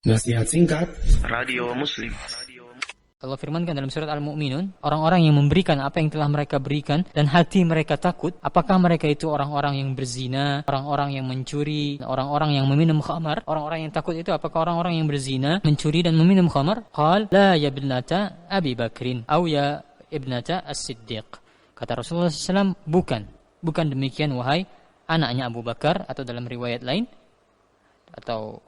Nasihat singkat Radio Muslim. Allah firmankan dalam surat Al-Mu'minun, orang-orang yang memberikan apa yang telah mereka berikan dan hati mereka takut, apakah mereka itu orang-orang yang berzina, orang-orang yang mencuri, orang-orang yang meminum khamar? Orang-orang yang takut itu apakah orang-orang yang berzina, mencuri dan meminum khamar? Qal la ya ibnata Abi Bakrin aw ya ibnata As-Siddiq. Kata Rasulullah SAW, bukan demikian wahai anaknya Abu Bakar, atau dalam riwayat lain atau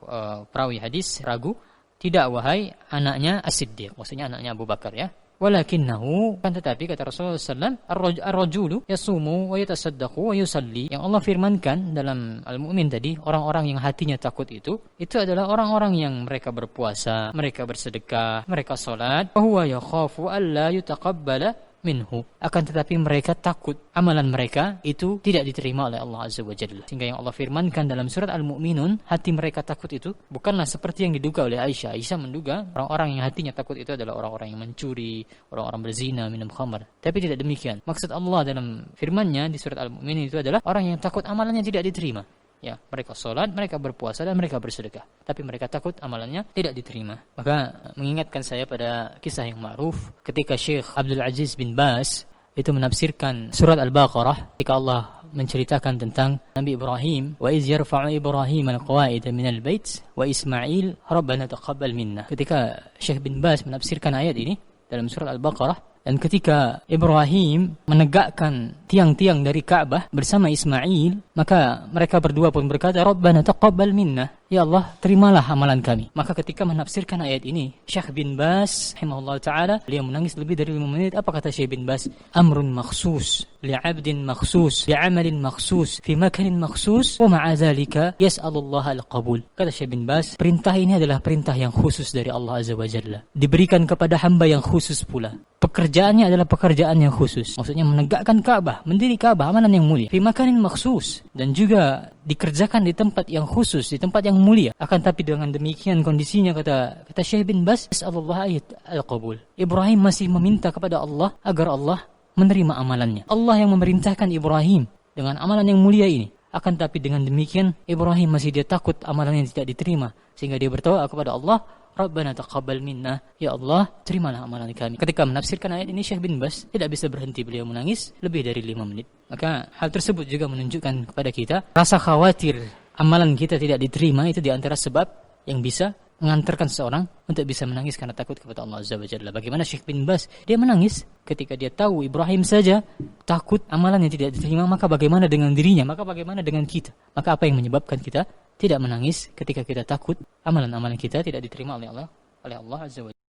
perawi hadis ragu, tidak wahai anaknya As-Siddiq, maksudnya anaknya Abu Bakar ya. Walakinnahu, kan tetapi kata Rasulullah SAW, ar-rajulu yasumu wa yatasaddaqu wa yusalli. Yang Allah firmankan dalam Al-Mu'min tadi, orang-orang yang hatinya takut itu adalah orang-orang yang mereka berpuasa, mereka bersedekah, mereka salat, wa huwa yakhafu alla yutaqabbala minhu. Akan tetapi mereka takut amalan mereka itu tidak diterima oleh Allah Azza wa Jalla. Sehingga yang Allah firmankan dalam surat Al-Mu'minun, hati mereka takut itu bukanlah seperti yang diduga oleh Aisyah. Aisyah menduga orang-orang yang hatinya takut itu adalah orang-orang yang mencuri, orang-orang berzina, minum khamar. Tapi tidak demikian. Maksud Allah dalam firman-Nya di surat Al-Mu'minun itu adalah orang yang takut amalannya tidak diterima. Ya, mereka sholat, mereka berpuasa, dan mereka bersedekah. Tapi mereka takut amalannya tidak diterima. Maka mengingatkan saya pada kisah yang ma'ruf ketika Syekh Abdul Aziz bin Baz itu menafsirkan surat Al-Baqarah ketika Allah menceritakan tentang Nabi Ibrahim, wa iz yarfa'u Ibrahim al-qawa'ida minal bait wa Ismail rabbana taqabbal minna. Ketika Syekh bin Baz menafsirkan ayat ini dalam surat Al-Baqarah, dan ketika Ibrahim menegakkan tiang-tiang dari Ka'bah bersama Ismail, maka mereka berdua pun berkata, Rabbana taqabbal minna, ya Allah, terimalah amalan kami. Maka ketika menafsirkan ayat ini, Syekh bin Baz rahimahullah ta'ala, beliau menangis lebih dari 5 menit. Apa kata Syekh bin Baz? Amrun makhsus, li'abdin makhsus, li'amalin makhsus, fi makanin makhsus, wa ma'a dhalika yas'alullah al-qabul. Kata Syekh bin Baz, perintah ini adalah perintah yang khusus dari Allah Azza wa Jalla, diberikan kepada hamba yang khusus pula. Pekerjaannya adalah pekerjaan yang khusus. Maksudnya menegakkan Ka'bah, mendiri Ka'bah, amalan yang mulia. Fi makanin makhsus, dan juga dikerjakan di tempat yang khusus, di tempat yang mulia. Akan tapi dengan demikian kondisinya, kata Syekh bin Baz, Allah ayat al-qabul. Ibrahim masih meminta kepada Allah agar Allah menerima amalannya. Allah yang memerintahkan Ibrahim dengan amalan yang mulia ini. Akan tapi dengan demikian Ibrahim masih dia takut amalannya tidak diterima, sehingga dia berdoa kepada Allah, Rabbana taqabbal minna, ya Allah, terimalah amalan kami. Ketika menafsirkan ayat ini, Syekh bin Baz tidak bisa berhenti, beliau menangis lebih dari 5 menit. Maka hal tersebut juga menunjukkan kepada kita rasa khawatir amalan kita tidak diterima itu di antara sebab yang bisa mengantarkan seseorang untuk bisa menangis karena takut kepada Allah Azza wa Jalla. Bagaimana Syekh bin Baz, dia menangis ketika dia tahu Ibrahim saja takut amalannya tidak diterima, maka bagaimana dengan dirinya, maka bagaimana dengan kita? Maka apa yang menyebabkan kita tidak menangis ketika kita takut amalan-amalan kita tidak diterima oleh Allah Azza wa Jalla?